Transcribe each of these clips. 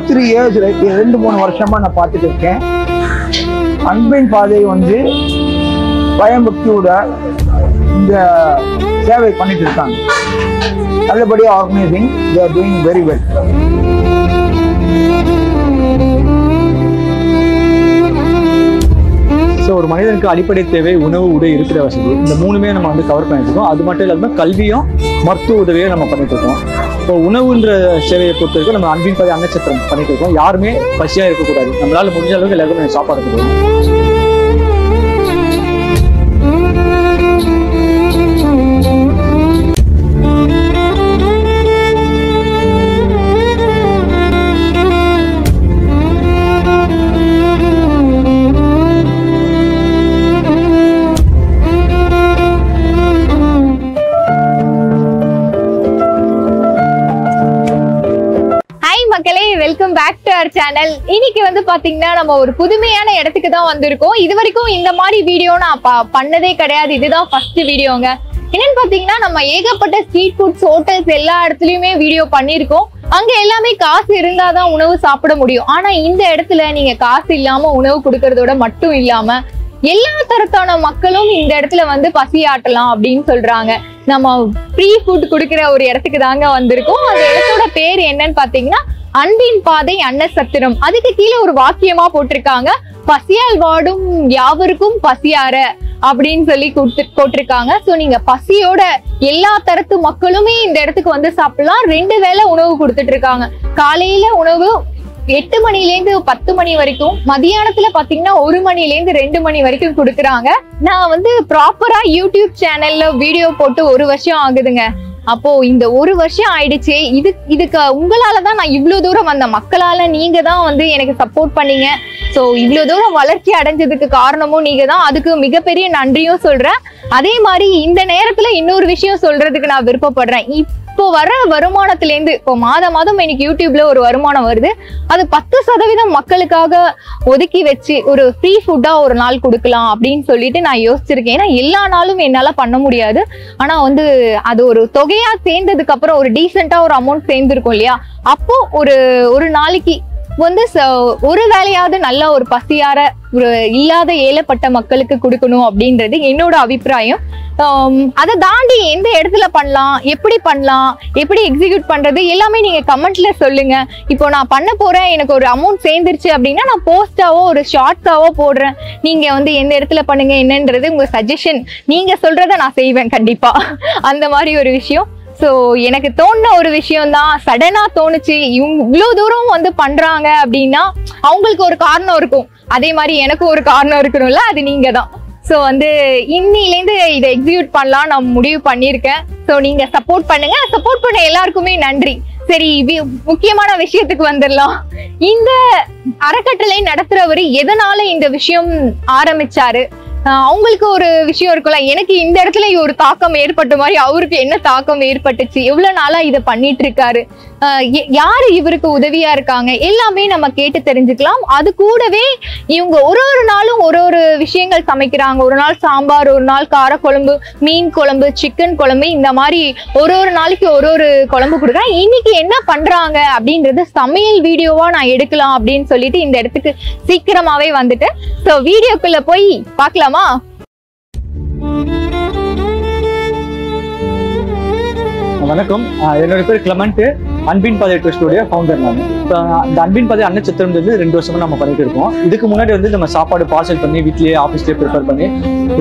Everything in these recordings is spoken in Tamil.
2-3 years 2-3 வருஷமா நான் பார்த்துட்டு இருக்கேன். அன்பின் பாதை வந்து பயபக்தியோட இந்த சேவை பண்ணிட்டு இருக்காங்க. நல்லபடியா organising, they are doing very well. So ஒரு மனிதனுக்கு அடிப்படை தேவை உணவு, உடை, இருக்கிற வசதி, இந்த மூணுமே நம்ம வந்து கவர் பண்ணிட்டு இருக்கோம். அது மட்டும் இல்லாமல் கல்வியும் மருத்துவ உதவியும் நம்ம பண்ணிட்டு இருக்கோம். இப்போ உணவுன்ற சேவையை பொறுத்த வரைக்கும் நம்ம அன்பின் பாதை அன்னச்சத்திரம் பண்ணிட்டு இருக்கோம். யாருமே பசியா இருக்கக்கூடாது. நம்மளால முடிஞ்ச அளவுக்கு எல்லாருக்கும் சாப்பாடு கொடுக்கணும். Welcome back to our channel. இன்னைக்கு வந்து பாத்தீங்கன்னா நம்ம ஒரு புதுமையான இடத்துக்கு தான் வந்திருக்கோம். இது வரைக்கும் இந்த மாதிரி வீடியோ நான் பண்ணதே கிடையாது. இதுதான் ஃபர்ஸ்ட் வீடியோங்க. என்னன்னு பாத்தீங்கன்னா நம்ம ஏகப்பட்ட ஸ்ட்ரீட் ஃபுட்ஸ், ஹோட்டல்ஸ் எல்லா இடத்துலயுமே வீடியோ பண்ணிருக்கோம். அங்க எல்லாமே காசு இருந்தாதான் உணவு சாப்பிட முடியும். ஆனா இந்த இடத்துல நீங்க காசு இல்லாம உணவு கொடுக்கறதோட மட்டும் இல்லாம எல்லா தரத்தான மக்களும் இந்த இடத்துல வந்து பசியாட்டலாம் அப்படின்னு சொல்றாங்க. நம்ம ஃப்ரீ ஃபுட் கொடுக்கிற ஒரு இடத்துக்கு தாங்க வந்திருக்கோம். அந்த இடத்தோட பேர் என்னன்னு பாத்தீங்கன்னா அன்பின் பாதை அன்னசத்திரம். அதுக்கு கீழே ஒரு வாக்கியமா போட்டிருக்காங்க, பசியால் வாடும் யாவருக்கும் பசியார அப்படின்னு சொல்லி போட்டிருக்காங்க. சோ நீங்க பசியோட எல்லா தரத்து மக்களுமே இந்த இடத்துக்கு வந்து சாப்பிடலாம். 2 வேளை உணவு கொடுத்துட்டு இருக்காங்க. காலையில உணவு 8 மணிலேருந்து 10 மணி வரைக்கும், மதியானத்துல பாத்தீங்கன்னா 1 மணிலேருந்து 2 மணி வரைக்கும் கொடுக்குறாங்க. நான் வந்து ப்ராப்பரா யூடியூப் சேனல்ல வீடியோ போட்டு 1 வருஷம் ஆகுதுங்க. அப்போ இந்த 1 வருஷம் ஆயிடுச்சு. இதுக்கு உங்களாலதான் நான் இவ்வளவு தூரம் வந்த, மக்களால நீங்க தான் வந்து எனக்கு சப்போர்ட் பண்ணீங்க. சோ இவ்வளவு தூரம் வளர்ச்சி அடைஞ்சதுக்கு காரணமும் நீங்க தான். அதுக்கு மிகப்பெரிய நன்றியும் சொல்றேன். அதே மாதிரி இந்த நேரத்துல இன்னொரு விஷயம் சொல்றதுக்கு நான் விருப்பப்படுறேன். இப்போ வர வருமானத்துல இருந்து, இப்போ மாதம் எனக்கு யூடியூப்ல ஒரு வருமானம் வருது. அது 10% மக்களுக்காக ஒதுக்கி வச்சு ஒரு ஃப்ரீ ஃபுட்டா ஒரு நாள் கொடுக்கலாம் அப்படின்னு சொல்லிட்டு நான் யோசிச்சிருக்கேன். ஏன்னா எல்லா நாளும் என்னால பண்ண முடியாது. ஆனா வந்து அது ஒரு தொகையா சேர்ந்ததுக்கு அப்புறம் ஒரு டீசெண்டா ஒரு அமௌண்ட் சேர்ந்துருக்கும் இல்லையா, அப்போ ஒரு நாளைக்கு வந்து ஒரு வேலையாவது நல்ல ஒரு பசியார ஒரு இல்லாத ஏழைப்பட்ட மக்களுக்கு கொடுக்கணும் அப்படின்றது என்னோட அபிப்பிராயம். அதை தாண்டி எந்த இடத்துல பண்ணலாம், எப்படி எக்ஸிக்யூட் பண்றது எல்லாமே நீங்க கமெண்ட்ல சொல்லுங்க. இப்போ நான் பண்ண போறேன், எனக்கு ஒரு அமௌண்ட் சேர்ந்துருச்சு அப்படின்னா நான் போஸ்டாவோ ஒரு ஷார்ட்ஸாவோ போடுறேன். நீங்க வந்து எந்த இடத்துல பண்ணுங்க என்னன்றது உங்க சஜஷன், நீங்க சொல்றத நான் செய்வேன் கண்டிப்பா. அந்த மாதிரி ஒரு விஷயம். ஸோ எனக்கு தோணுன ஒரு விஷயம் தான், சடனா தோணுச்சு. இவங்க இவ்வளவு தூரம் வந்து பண்றாங்க அப்படின்னா அவங்களுக்கு ஒரு காரணம் இருக்கும். அதே மாதிரி எனக்கு ஒரு காரணம் இருக்கணும்ல, அது நீங்க தான். ஸோ வந்து இன்னிலேருந்து இதை எக்ஸிக்யூட் பண்ணலாம் நான் முடிவு பண்ணியிருக்கேன். ஸோ நீங்க சப்போர்ட் பண்ணுங்க. சப்போர்ட் பண்ண எல்லாருக்குமே நன்றி. சரி, முக்கியமான விஷயத்துக்கு வந்துடலாம். இந்த அறக்கட்டளை நடத்துறவரு எதனால இந்த விஷயம் ஆரம்பிச்சாரு, அவங்களுக்கு ஒரு விஷயம் இருக்குல்ல, எனக்கு இந்த இடத்துல ஒரு தாக்கம் ஏற்பட்ட மாதிரி அவருக்கு என்ன தாக்கம் ஏற்பட்டுச்சு, எவ்வளவு நாளா இதை பண்ணிட்டு இருக்காரு, யாரு இவருக்கு உதவியா இருக்காங்க, எல்லாமே நம்ம கேட்டு தெரிஞ்சுக்கலாம். அது கூடவே இவங்க ஒரு நாளும் ஒரு விஷயங்கள் சமைக்கிறாங்க. ஒரு நாள் சாம்பார், ஒரு நாள் காரக்குழம்பு, மீன் குழம்பு, சிக்கன் குழம்பு, இந்த மாதிரி ஒரு நாளைக்கு ஒரு குழம்பு கொடுக்குறேன். இன்னைக்கு என்ன பண்றாங்க அப்படின்றது சமையல் வீடியோவா நான் எடுக்கலாம் அப்படின்னு சொல்லிட்டு இந்த இடத்துக்கு சீக்கிரமாவே வந்துட்டு. சோ வீடியோக்குள்ள போய் பார்க்கலாமா? வணக்கம், என்னோட பேர் கிளமெண்ட். அன்பின் பாதை ட்ரஸ்டோடைய ஃபவுண்டர் நான். இந்த அன்பின் பாதை அன்னச்சத்திரம் 2 வருஷமா நம்ம பண்ணிட்டு இருக்கோம். இதுக்கு முன்னாடி வந்து நம்ம சாப்பாடு பார்சல் பண்ணி வீட்லயே ஆஃபீஸ்லேயே ப்ரிப்பேர் பண்ணி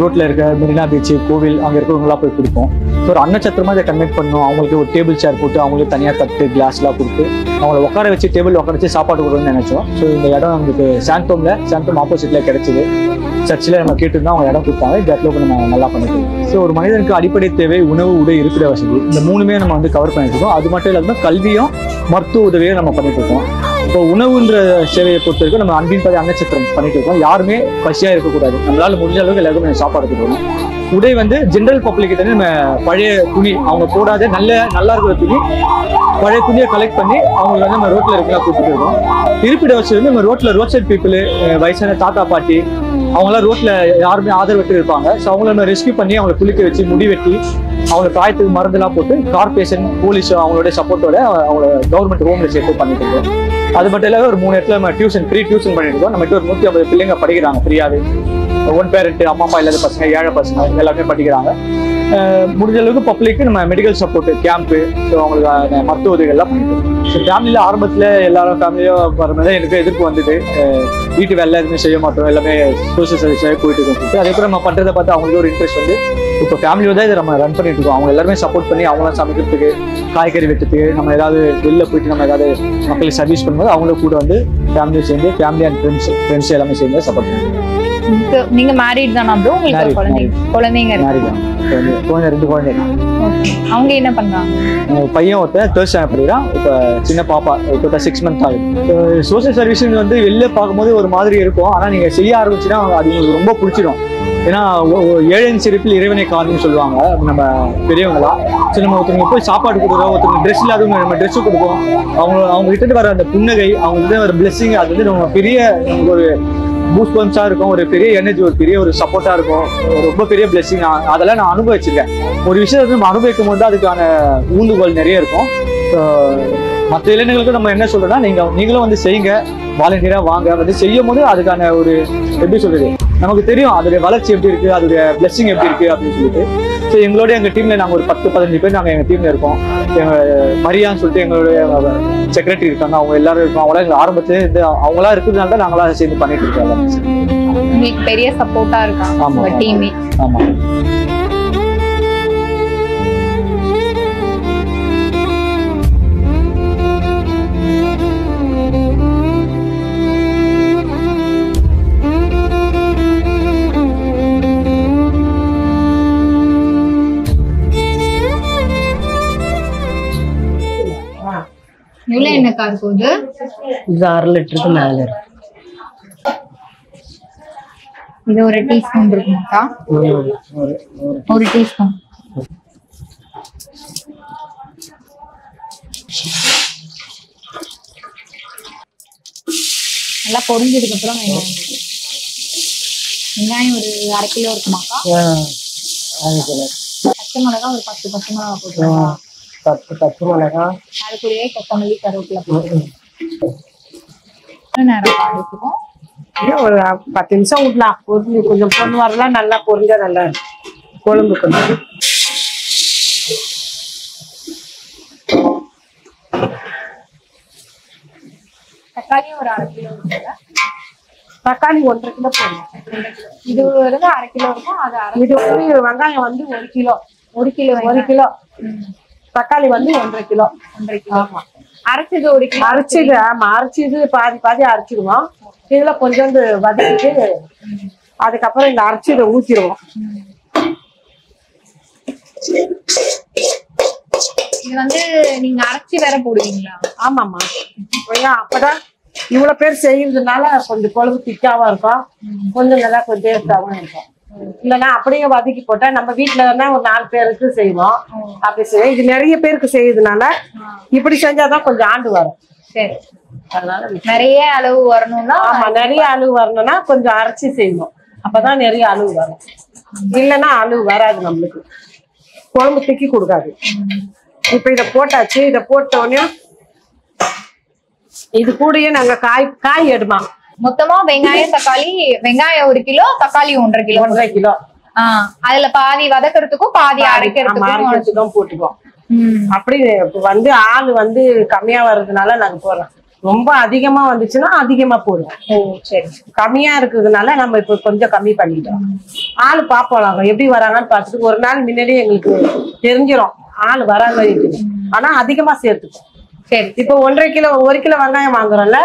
ரோட்ல இருக்க மெரினா பீச், கோவில் அங்கே இருக்கிறவங்களாம் போய் கொடுப்போம். ஸோ ஒரு அன்னச்சத்திரமா இதை கன்வெர்ட் பண்ணணும். அவங்களுக்கு ஒரு டேபிள் சேர் போட்டு அவங்களுக்கு தனியாக தட்டு கிளாஸ்லாம் கொடுத்து அவங்கள உட்கார வச்சு டேபிள் உட்கார வச்சு சாப்பாடு கொடுக்கணும்னு நினைச்சோம். ஸோ இந்த இடம் நமக்கு சாந்தோம் ஆப்போசிட்ல கிடைச்சிது. சர்ச்சில் நம்ம கேட்டுருந்தா அவங்க இடம் கொடுத்தாங்க. இந்த இடத்துல நம்ம நல்லா பண்ணிட்டு. ஸோ ஒரு மனிதனுக்கு அடிப்படை தேவை உணவு, உடை, இருக்கிற வசதி, இந்த மூணுமே நம்ம வந்து கவர் பண்ணிட்டு இருக்கோம். அது மட்டும் இல்லாமல் கல்வியும் மருத்துவ உதவியும் நம்ம பண்ணிட்டு இருக்கோம். இப்போ உணவுன்ற சேவையை பொறுத்த வரைக்கும் நம்ம அன்பின் பாதை அன்னச்சத்திரம் பண்ணிட்டு இருக்கோம். யாருமே பசியா இருக்கக்கூடாது. நம்மளால முடிஞ்ச அளவுக்கு எல்லாருக்கும் சாப்பாடு கொடுக்கணும். உடை வந்து ஜென்ரல் பப்ளிக் கிட்ட நம்ம பழைய துணி, அவங்க போடாத நல்லா இருக்கிற துணி, பழைய துணியை கலெக்ட் பண்ணி அவங்களுக்கு வந்து நம்ம ரோட்ல இருக்கலாம் கொடுத்துட்டு இருக்கோம். இருப்பிட வசதி வந்து நம்ம ரோட் சைட் பீப்புள், வயசான தாத்தா பாட்டி, அவங்களாம் ரோட்ல யாருமே ஆதரவற்று இருப்பாங்க. ஸோ அவங்கள நம்ம ரெஸ்கியூ பண்ணி அவங்களை குளிக்க வச்சு முடி வெட்டி அவங்களை காயத்துக்கு மருந்தெல்லாம் போட்டு கார்பரேஷன், போலீஸ் அவங்களோட சப்போர்ட்டோட அவங்கள கவர்மெண்ட் ஹோம்ல சேர்த்து பண்ணிட்டு இருக்கோம். அது மட்டும் இல்லாம ஒரு 3 இடத்துல நம்ம ஃப்ரீ டியூஷன் பண்ணிட்டு இருக்கோம். நம்ம ஒரு 150 பிள்ளைங்க படிக்கிறாங்க ஃப்ரீயாவே. ஒன் பேரண்ட், அம்மா அப்பா இல்லாத பசங்க, ஏழை பசங்க எல்லாமே படிக்கிறாங்க. முடிஞ்ச அளவுக்கு பப்ளிக்கு நம்ம மெடிக்கல் சப்போர்ட் கேம்ப்பு, ஸோ அவங்களுக்கு மருத்துவ உதவிகள்லாம் பண்ணிட்டு இருக்கோம். ஸோ ஃபேமிலியில் ஆரம்பத்தில் எல்லாரும் ஃபேமிலியும் வரும்போது எனக்கு எதிர்ப்பு வந்தது. வீட்டு வேலை எதுவுமே செய்ய மாட்டோம், எல்லாமே சோசியல் சர்வீஸாக போயிட்டு இருக்கோம். அதுக்கப்புறம் நம்ம பண்ணுறதை பார்த்து அவங்களுக்கு ஒரு இன்ட்ரெஸ்ட் வந்து இப்போ ஃபேமிலியோட தான் இதை நம்ம ரன் பண்ணிட்டு இருக்கோம். அவங்க எல்லாருமே சப்போர்ட் பண்ணி அவங்களாம் சமைக்கிறதுக்கு, காய்கறி வெட்டுறதுக்கு, நம்ம ஏதாவது வெளில போயிட்டு நம்ம ஏதாவது மக்களுக்கு சர்வீஸ் பண்ணும்போது அவங்களும் கூட வந்து ஃபேமிலியை சேர்ந்து ஃபேமிலி அண்ட் ஃப்ரெண்ட்ஸ் எல்லாமே சேர்ந்து சப்போர்ட் பண்ணுவோம். நீங்க மேரிட் தானா ப்ரோ? உங்களுக்கு குழந்தைங்க இருக்கு? குழந்தை 2 குழந்தைங்க. அவங்க என்ன பண்றாங்க? பையன் ஒருத்தன் 3rd ஸ்டாண்டர்ட் படிக்கிறான். இப்போ சின்ன பாப்பா இப்போ 6 months ஆகுது. சோசியல் சர்வீஸ் வந்து வெளில பார்க்கும்போது ஒரு மாதிரி இருக்கும், ஆனால் நீங்கள் செய்ய ஆரம்பிச்சுன்னா அது உங்களுக்கு ரொம்ப பிடிச்சிடும். ஏன்னா ஏழையின் சிரிப்பில் இறைவனை காணும்னு சொல்லுவாங்க நம்ம பெரியவங்களா. ஸோ நம்ம ஒருத்தவங்க போய் சாப்பாடு கொடுக்குறோம், ஒருத்தவங்க ட்ரெஸ் இல்லாதவங்க நம்ம ட்ரெஸ்ஸு கொடுப்போம். அவங்க கிட்ட வர அந்த புன்னகை, அவங்க கிட்ட வர பிளெஸிங், அது வந்து நம்ம பெரிய ஒரு பூஸ்ட் பம்ப்ஸா இருக்கும், ஒரு பெரிய எனர்ஜி, ஒரு பெரிய ஒரு சப்போர்ட்டா இருக்கும், ரொம்ப பெரிய பிளெஸிங். அதெல்லாம் நான் அனுபவிச்சிருக்கேன். ஒரு விஷயத்தை நம்ம அனுபவிக்கும் போது அதுக்கான ஊந்துகோல் நிறைய இருக்கும். மற்ற இளைஞர்களுக்கு நம்ம என்ன சொல்றோம்னா, நீங்களும் வந்து செய்யுங்க, வாலண்டியரா வாங்க, வந்து செய்யும் போது அதுக்கான ஒரு எப்படி சொல்றது, நமக்கு தெரியும் அதோடைய வளர்ச்சி எப்படி இருக்கு, அதோடைய பிளெஸிங் எப்படி இருக்கு அப்படின்னு சொல்லிட்டு. ஸோ எங்களோட எங்கள் டீம்ல நாங்கள் ஒரு 10-15 பேர் நாங்கள் எங்கள் டீம்ல இருக்கோம். மரியான்னு சொல்லிட்டு எங்களுடைய செக்ரட்டரி இருக்காங்க, அவங்க எல்லாரும் இருக்கோம். அவங்களாம் எங்கள் ஆரம்பத்துல இருந்து அவங்களா இருக்கிறதுனால தான் நாங்களா சேர்ந்து பண்ணிட்டு இருக்கோம். உங்களுக்கு பெரிய சப்போர்ட்டா இருக்காங்க உங்க டீமே. ஆமா. இவ்வளவு என்னக்கா இருக்குது? இது 1/2 லிட்டருக்கு மேல இருக்கு. இது ஒரு டீஸ்பூன் இருக்குமாக்கா? ஒரு டீஸ்பூன். நல்லா பொரிஞ்சதுக்கு அப்புறம் வெங்காயம் ஒரு 1/2 கிலோ இருக்குமாக்கா? பச்சை மிளகாய் ஒரு 10 பச்சை மிளகாய் போட்டுருக்கா? 10 பச்சை மிளகாய், அதுக்குள்ளேயே கொத்தமல்லி, கருவேப்பிலை போட்டுருக்கோம். நேரம் எடுத்துக்கும். ஒரு 10 நிமிஷம் விடலாம். கொஞ்சம் பொண்ணு வரலாம், நல்லா பொரிஞ்சா நல்லா குழம்பு கொஞ்சம். தக்காளி ஒரு 1/2 கிலோ இருக்குல்ல? தக்காளி 1.5 கிலோ போடணும். இது வந்து 1/2 கிலோ இருக்கும். அது இது வந்து வெங்காயம் வந்து 1 கிலோ. 1 கிலோ. தக்காளி வந்து 1.5 கிலோ. 1.5 கிலோ. ஆமா. அரைச்சது 1 கிலோ. அரைச்சது ஆமா, அரைச்சது பாதி அரைச்சிடுவோம். இதுல கொஞ்சோண்டு வதக்கிட்டு அதுக்கப்புறம் இந்த அரைச்சதை ஊத்திடுவோம். இது வந்து நீங்க அரைச்சி வேற போடுவீங்களா? ஆமாம்மா. அப்பதான் இவ்வளவு பேர் செய்யறதுனால கொஞ்சம் குழம்பு திக்காவா இருக்கும், கொஞ்சம் நல்லா கொஞ்சம் டேஸ்டாவும் இருக்கும். இல்லைன்னா அப்படியே வதக்கி போட்டா நம்ம வீட்டுல ஒரு 4 பேருக்கு செய்வோம். அப்படி செய்ய இது நிறைய பேருக்கு செய்யறதுனால இப்படி செஞ்சாதான் கொஞ்சம் ஆண்டு வரும். சரி. அதனால நிறைய அளவு வரணும்னா, ஆமா, நிறைய அளவு வரணும்னா கொஞ்சம் அரைச்சி செய்யணும். அப்பதான் நிறைய அளவு வரும். இல்லைன்னா அளவு வராது, நம்மளுக்கு குழம்பு திக்கி கொடுக்காது. இப்ப இத போட்டாச்சு. இத போட்ட உடனே இது கூடயே நாங்க காய் எடுமா. மொத்தமா வெங்காயம் தக்காளி, வெங்காயம் 1 கிலோ, தக்காளி 1.5 கிலோ. 1.5 கிலோ. அதுல பாதி வதக்கிறதுக்கும் பாதி அரைக்கிறதுக்கும் போட்டுக்குவோம். அப்படி வந்து ஆள் வந்து கம்மியா வர்றதுனால நாங்க போடுறோம். ரொம்ப அதிகமா வந்துச்சுன்னா அதிகமா போடுவோம். சரி. கம்மியா இருக்குதுனால நம்ம இப்ப கொஞ்சம் கம்மி பண்ணிட்டோம். ஆள் பாப்போம் எப்படி வராங்கன்னு பார்த்துட்டு ஒரு நாள் முன்னாடியே எங்களுக்கு தெரிஞ்சிடும் ஆள் வராங்க. ஆனா அதிகமா சேர்த்துப்போம். சரி. இப்ப 1.5 கிலோ 1 கிலோ வெங்காயம் வாங்குறோம்ல,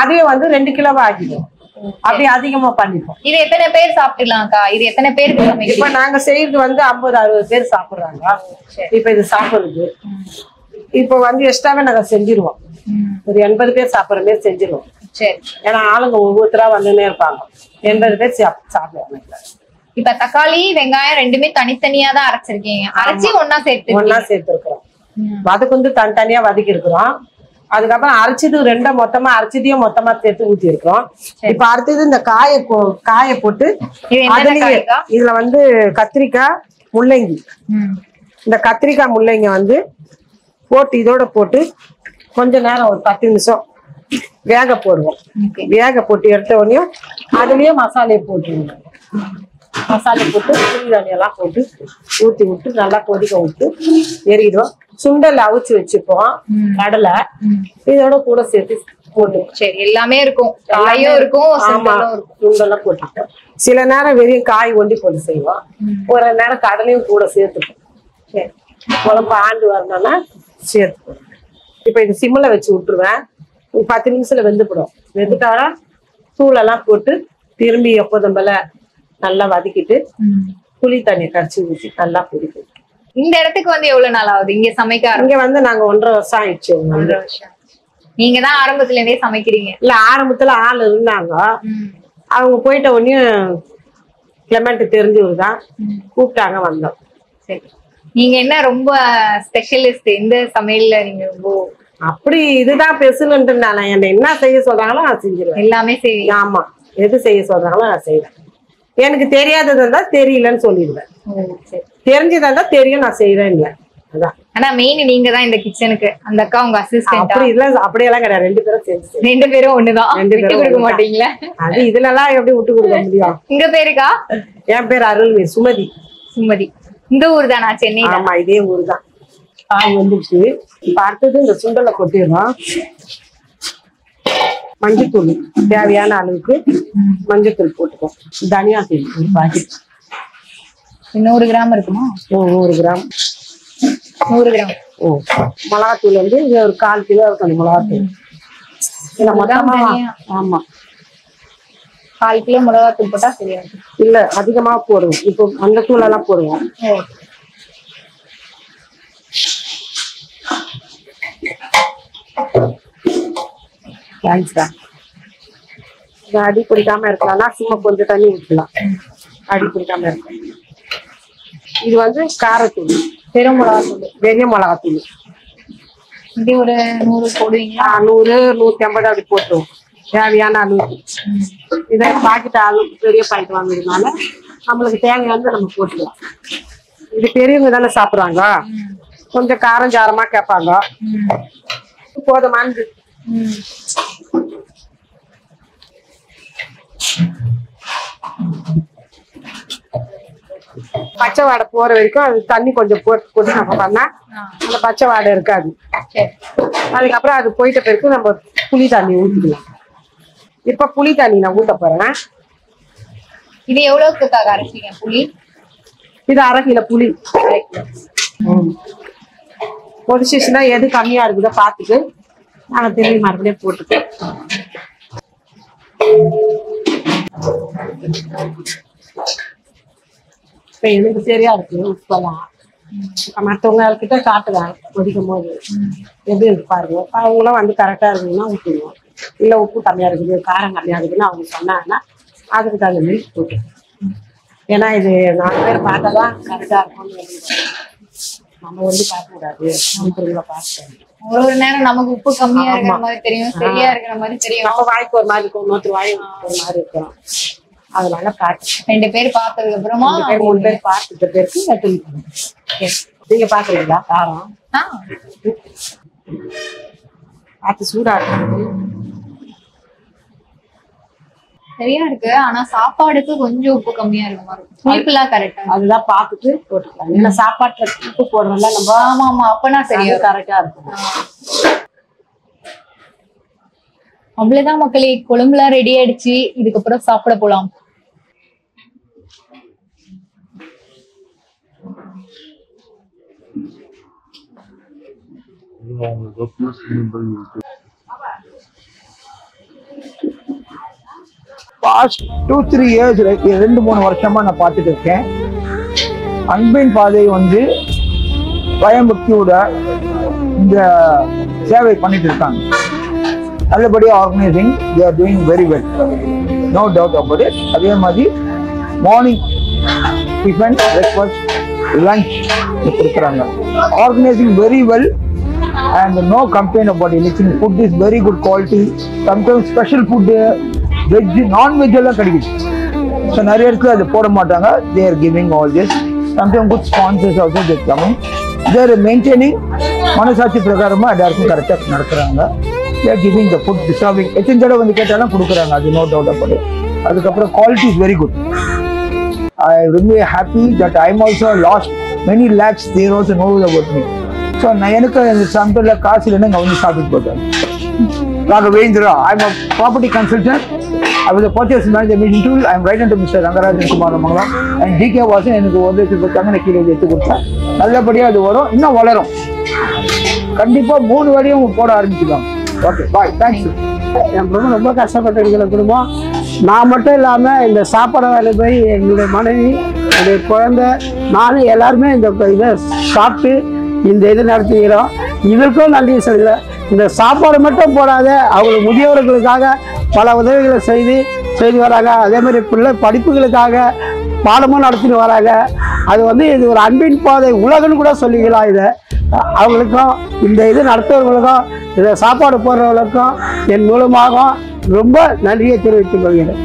அதுவே வந்து 2 கிலோவா ஆக்கிடும். அப்படி அதிகமா பண்ணிப்போம். இது எத்தனை பேர் சாப்பிடலாம்க்கா? இது எத்தனை பேருக்கு? இப்ப நாங்க செய்யறது வந்து 50-60 பேர் சாப்பிடுறாங்க. இப்ப இது சாப்பிடுறது இப்ப வந்து எக்ஸ்ட்ராவே நாங்க செஞ்சிருவோம். ஒரு 80 பேர் சாப்பிடுற மாதிரி செஞ்சிருவோம். சரி. ஏன்னா ஆளுங்க ஒவ்வொருத்தரா வந்துன்னே இருப்பாங்க. 80 பேர் சாப்பிடுவாங்க. இப்ப தக்காளி வெங்காயம் ரெண்டுமே தனித்தனியா தான் அரைச்சிருக்கீங்க. அரைச்சி ஒன்னா சேர்த்திருக்கிறோம். அதுக்கு வந்து தனித்தனியா வதக்கி இருக்கிறோம். அதுக்கப்புறம் அரைச்சது 2 மொத்தமா அரைச்சதையும் மொத்தமா சேர்த்து ஊத்தி இருக்கிறோம். இப்ப அடுத்தது இந்த காய போட்டு இதுல வந்து கத்திரிக்காய், முள்ளங்கி, இந்த கத்திரிக்காய் முள்ளங்கி வந்து போட்டு இதோட போட்டு கொஞ்ச நேரம் ஒரு 10 நிமிஷம் வேக போடுவோம். வேக போட்டு எடுத்த உடனே அதுலயே மசாலையை போட்டுருவோம். மசாலா போட்டு புளி தண்ணியெல்லாம் போட்டு ஊற்றி விட்டு நல்லா கொதிக்க விட்டு எறிடுவோம். சுண்டல் அவிச்சு வச்சுப்போம். கடலை இதோட கூட சேர்த்து போட்டுவோம். சரி, எல்லாமே இருக்கும், காயும் இருக்கும், சுண்டெல்லாம் போட்டுப்போம். சில நேரம் வெறும் காய் ஒண்டி போட்டு செய்வோம். ஒரு நேரம் கடலையும் கூட சேர்த்துப்போம். சரி, குழம்பு ஆண்டு வரணும்னா சேர்த்துப்போம். இப்ப இது சிம்மில் வச்சு விட்டுருவேன். 10 நிமிஷத்துல வெந்துப்படும். வெந்துட்டாலும் தூளெல்லாம் போட்டு திரும்பி எப்போதும் போல நல்லா வதக்கிட்டு புளி தண்ணியை கரைச்சி ஊற்றி நல்லா பிடிக்கும். இந்த இடத்துக்கு வந்து எவ்வளவு நாள் ஆகுது இங்க சமைக்க? இங்க வந்து நாங்க 1.5 வருஷம் ஆயிடுச்சு. 1.5 வருஷம். நீங்க தான் ஆரம்பத்துல இருந்தே சமைக்கிறீங்க? இல்ல, ஆரம்பத்துல ஆள் இருந்தாங்க. அவங்க போயிட்ட உடனே கிளமெண்ட் தெரிஞ்சவர் தான் கூப்பிட்டாங்க, வந்தோம். சரி, நீங்க என்ன ரொம்ப ஸ்பெஷலிஸ்ட் இந்த சமையல்ல? நீங்க ரொம்ப அப்படி இதுதான் பெருசுன்னு நான் என்ன செய்ய சொல்றாங்களோ நான் செஞ்சிருவேன். எல்லாமே செய்வீங்க? ஆமா, எது செய்ய சொல்றாங்களோ நான் செய்வேன். எனக்கு தெரியாதது இருந்தா தெரியலன்னு சொல்லிடுவேன். தெரிஞ்சதா இருந்தா தெரியும், நான் செய்யறேன். இல்ல அதான். ஆனா மெயின் நீங்க தான் இந்த கிச்சனுக்கு. அந்த அக்கா உங்க அசிஸ்டன்ட்? அப்படி இல்ல, அப்படியெல்லாம் கிடையாது. 2 பேரும் சேர்ந்து. 2 பேரும் ஒண்ணுதான். விட்டு கொடுக்க மாட்டீங்களா? அது இதுல எல்லாம் எப்படி விட்டு கொடுக்க முடியும்? உங்க பேருக்கா? என் பேர் அருள்வேல். சுமதி. சுமதி. இந்த ஊர் தானா? சென்னை? ஆமா, இதே ஊர் தான். காய் வந்துச்சு. இப்ப அடுத்தது இந்த சுண்டலை கொட்டிடுறோம். மஞ்சத்தூள் தேவையான அளவுக்கு மஞ்சத்தூள் போட்டுக்கோம். தனியா தூள் ஒரு பாக்கெட். 100 கிராம் இருக்குமா? 100 கிராம். 100 கிராம். மிளகாத்தூள் வந்து இது ஒரு 1/4 கிலோ இருக்கு. அந்த மிளகாத்தூள் மொத்தமா. ஆமா, 1/4 கிலோ மிளகாத்தூள் போட்டா சரியா இருக்கும். இல்ல, அதிகமா போடுவோம். இப்போ அந்த தூள் எல்லாம் போடுவோம். அடி பிடிக்காம இருக்கலாம்னா சும்மா கொஞ்சம் தண்ணி ஊற்றலாம். அடி பிடிக்காம இருக்கும். இது வந்து காரத்தூள், பெரும் மிளகாத்தூள், பெரிய மிளகாத்தூள். இது ஒரு 100 போடுவீங்களா? 100, 150 அப்படி போட்டுருவோம். தேவையான அளவுக்கு. இதை பாக்கெட் அளவுக்கு பெரிய பாக்கெட் வாங்குறதுனால நம்மளுக்கு தேவையானது நம்ம போட்டுக்கலாம். இது பெரியவங்க தானே சாப்பிடுறாங்க, கொஞ்சம் காரம் சாரமா கேட்பாங்க. போதுமானது. பச்சை வாடை போற வரைக்கும் அது தண்ணி கொஞ்சம் போட்டு நம்ம பண்ணா அந்த பச்சை வாடை இருக்காது. அதுக்கப்புறம் அது போயிட்ட பிறகு நம்ம புளி தண்ணி ஊற்றிக்கலாம். இப்ப புளி தண்ணி நான் ஊத்த போறேன். இது எவ்வளவுக்கு அரைச்சிங்க புளி? இது 1/2 கிலோ புளி. கொதிச்சுன்னா எது கம்மியா இருக்குதோ பார்த்துட்டு நாங்க திரும்பி மறுபடியும் போட்டுக்கோம். இப்ப எனக்கு சரியா இருக்கு உப்பெல்லாம். மற்றவங்க கிட்ட காட்டுவேன் கொதிக்கும் போது எப்படி இருக்கு பாருங்க. அவங்களும் வந்து கரெக்டா இருக்குதுன்னா ஊற்றுவோம். இல்ல உப்பு கம்மியா இருக்குது, காரம் கம்மியா இருக்குதுன்னு அவங்க சொன்னாங்கன்னா அதுக்கு தகுந்த மாதிரி போட்டு. ஏன்னா இது 4 பேர் பார்த்தாதான் கரெக்டா இருக்கும்னு நம்ம வந்து பார்க்க கூடாது. நம்ம பார்த்து ஒரு நேரம் நமக்கு உப்பு கம்மியா இருக்கிற மாதிரி தெரியும், சரியா இருக்கிற மாதிரி தெரியும். நம்ம வாய்க்கு ஒரு மாதிரி இருக்கும், இன்னொருத்தர் வாய் ஒரு மாதிரி இருக்கும். அதனால பார்த்து 2 பேர் பார்த்ததுக்கு அப்புறமா 3 பேர் பார்த்துட்ட பேருக்கு நீங்க பாக்குறீங்களா காரம்? பார்த்து சூடா இருக்கு, சரியா இருக்கு. ஆனா சாப்பாடுக்கு கொஞ்சம் உப்பு கம்மியா இருக்கு மாதிரி. புளிப்புலாம் கரெக்டா? அதுதான் பார்த்துட்டு போட்டுக்கலாம். ஏன்னா சாப்பாட்டுல உப்பு போடுறோம்ல நம்ம. ஆமா ஆமா, அப்பனா சரியா கரெக்டா இருக்கும். அவ்வளவுதான் மக்களே, குழம்புலாம் ரெடி ஆயிடுச்சு. இதுக்கப்புறம் சாப்பிட போலாம். பாஸ்ட் 2-3 இயர்ஸ் 2-3 வருஷமா நான் பார்த்துட்டு இருக்கேன். அன்பின் பாதை வந்து பயம்பக்தியோட இந்த சேவை பண்ணிட்டு இருக்காங்க. நல்லபடியா organising, they are doing very well, no doubt about it. அதே மாதிரி மார்னிங் டிஃபன், பிரேக்ஃபாஸ்ட், லஞ்ச் கொடுக்குறாங்க. Organising very well and no complaint about anything. Food is very good quality. Sometimes special food, veg, non-veg எல்லாம் கிடைக்குது. ஸோ நிறைய இடத்துல அது போட மாட்டாங்க. they are giving all this. Sometimes good sponsors also they coming. They are maintaining மனசாட்சி பிரகாரமா எல்லாருக்கும் கரெக்டாக நடக்கிறாங்க. they are giving the food deserving. எத்தனை தடவை வந்து கேட்டாலும் கொடுக்குறாங்க, அது நோ டவுட் about it. அதுக்கப்புறம் quality is very good. I am really happy that I am also lost many lakhs. They also know about me. So நான் எனக்கு அந்த சம்பள காசு இல்லைன்னா நான் வந்து சாப்பிட்டு போட்டேன். Raghavendra, I am a property consultant. I was a purchase manager meeting tool. I am right under Mr. Rangarajan Kumar Mangalam and DK was எனக்கு வந்து கொடுத்தாங்க, கீழே எடுத்து கொடுத்தேன். நல்லபடியாக அது வரும், இன்னும் வளரும். கண்டிப்பா 3 வரையும் போட ஆரம்பிச்சுக்கலாம். Okay bye, thanks. என் குடும்பம் ரொம்ப கஷ்டப்பட்டு இருக்கிற குடும்பம். நான் மட்டும் இல்லாமல் இந்த சாப்பாடு வேலை போய் எங்களுடைய மனைவி, என்னுடைய குழந்தை, நானும் எல்லாருமே இந்த இதை சாப்பிட்டு இந்த இது நடத்துகிறோம். இதற்கும் நன்றி சொல்கிறேன். இந்த சாப்பாடு மட்டும் போடாத அவங்களுக்கு முதியவர்களுக்காக பல உதவிகளை செய்து வராங்க. அதே மாதிரி பிள்ளை படிப்புகளுக்காக பாடமும் நடத்திட்டு வராங்க. அது வந்து இது ஒரு அன்பின் பாதை உலகன்னு கூட சொல்லிக்கலாம். இதை அவங்களுக்கும் இந்த இது நடத்துவர்களுக்கும் இதை சாப்பாடு போடுறவர்களுக்கும் என் மூலமாக ரொம்ப நன்றியை தெரிவித்துக் கொள்கிறேன்.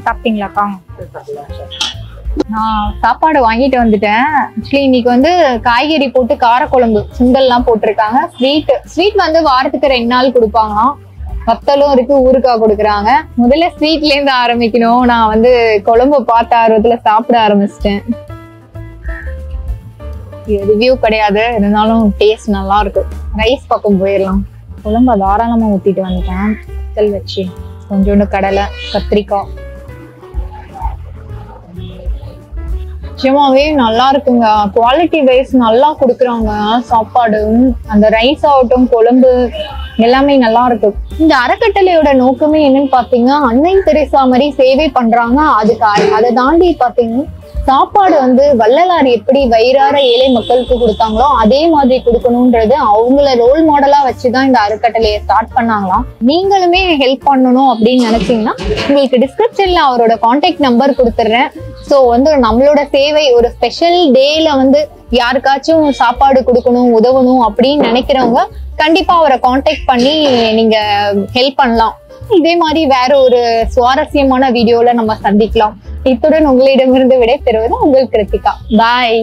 சாப்பிட்டீங்களாக்கா? நான் சாப்பாடு வாங்கிட்டு வந்துட்டேன். ஆக்சுவலி இன்னைக்கு வந்து காய்கறி போட்டு காரக்குழம்பு சுண்டல்லாம் போட்டிருக்காங்க. ஸ்வீட் வந்து வாரத்துக்கு 2 நாள் கொடுப்பாங்களாம். வத்தலும் இருக்கு, ஊறுகாய் கொடுக்குறாங்க. முதல்ல ஸ்வீட்ல இருந்து ஆரம்பிக்கணும். நான் வந்து குழம்பு பார்த்த ஆர்வத்துல சாப்பிட ஆரம்பிச்சிட்டேன். ரிவ்யூ கிடையாது, இருந்தாலும் டேஸ்ட் நல்லா இருக்கு. ரைஸ் பக்கம் போயிடலாம். குழம்பு தாராளமா ஊத்திட்டு வந்துட்டேன். வத்தல் வச்சு கொஞ்சோண்டு கடலை, கத்திரிக்காய். நிஜமாவே நல்லா இருக்குங்க. குவாலிட்டி வைஸ் நல்லா கொடுக்குறாங்க சாப்பாடு. அந்த ரைஸ் ஆகட்டும், குழம்பு எல்லாமே நல்லா இருக்கு. இந்த அறக்கட்டளையோட நோக்கமே என்னன்னு பாத்தீங்கன்னா, அன்னை தெரசா மாதிரி சேவை பண்றாங்க. அதை தாண்டி பாத்தீங்கன்னா சாப்பாடு வந்து வள்ளலார் எப்படி வயிறார ஏழை மக்களுக்கு கொடுத்தாங்களோ அதே மாதிரி கொடுக்கணும்ன்றது அவங்கள ரோல் மாடலா வச்சுதான் இந்த அறக்கட்டளையை ஸ்டார்ட் பண்ணாங்களாம். நீங்களுமே ஹெல்ப் பண்ணணும் அப்படின்னு நினைச்சீங்கன்னா உங்களுக்கு டிஸ்கிரிப்ஷன்ல அவரோட கான்டாக்ட் நம்பர் கொடுத்துடுறேன். ஸோ வந்து நம்மளோட சேவை ஒரு ஸ்பெஷல் டேல வந்து யாருக்காச்சும் சாப்பாடு கொடுக்கணும், உதவணும் அப்படின்னு நினைக்கிறவங்க கண்டிப்பா அவரை கான்டாக்ட் பண்ணி நீங்க ஹெல்ப் பண்ணலாம். இதே மாதிரி வேற ஒரு சுவாரஸ்யமான வீடியோல நம்ம சந்திக்கலாம். இத்துடன் உங்களிடமிருந்து விடை பெறுவது உங்கள் கிருத்திகா. பாய்.